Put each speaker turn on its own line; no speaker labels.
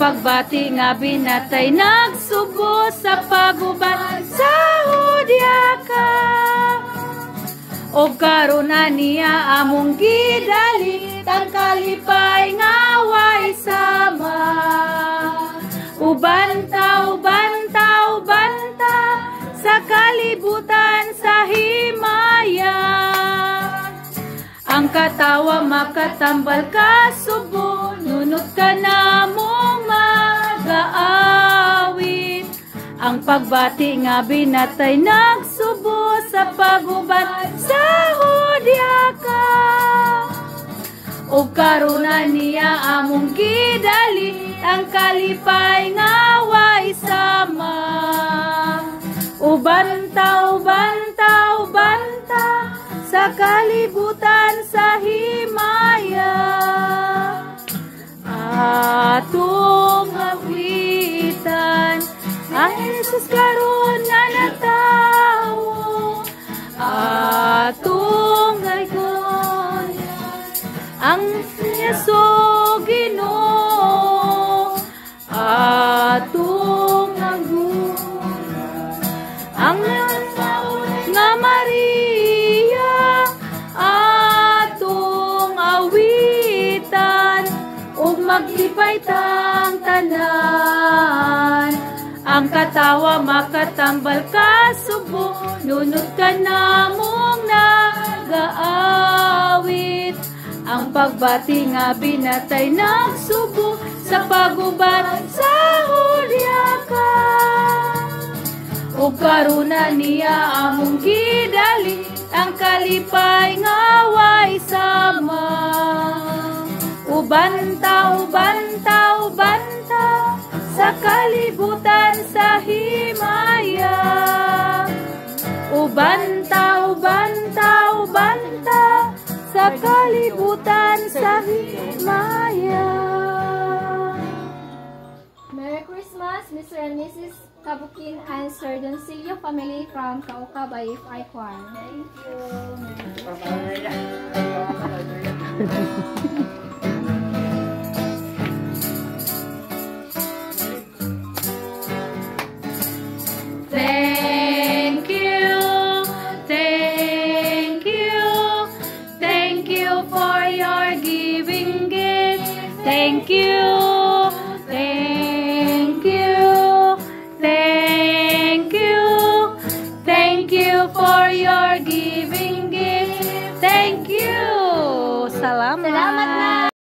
Pagbati nga binatay nagsubo sa paguban sa hudyaka. O karon niya among gidalit ang kalipay nga way sama. Ubanta, ubanta, ubanta sa kalibutan sa himaya. Ang katawa makatambal ka subo, nunot ka na mong mag-aawit. Ang pagbati nga binatay nagsubo sa paguban sa hudyaka. O karuna niya among gidali ang kalipay nga way sama. Ubanta, ubanta, ubanta sa kalibutan sa himaya. Atong awitan ang Jesus karon na nagtawo. Atong gaygon ang Yesu Ginoo. Atong agunan ang nga Maria. Atong awitan ug maglipay tang tanan. Ang katawa makatambal ka subo, nunot ka na mong nag-aawit. Ang pagbati nga binatay nagsubo sa paguban sa hudyaka. O karuna niya among gidali ang kalipay nga way sama. Ubanta, ubanta, ubanta sa kalibutan sa himaya. Ubanta, ubanta, ubanta sa kalibutan sa himaya.
Merry Christmas, Mr. and Mrs. Kabukin and Sir Doncillo family from Kauka by FI Choir.
Thank you. Thank you, thank you, thank you for your giving gift. Thank you.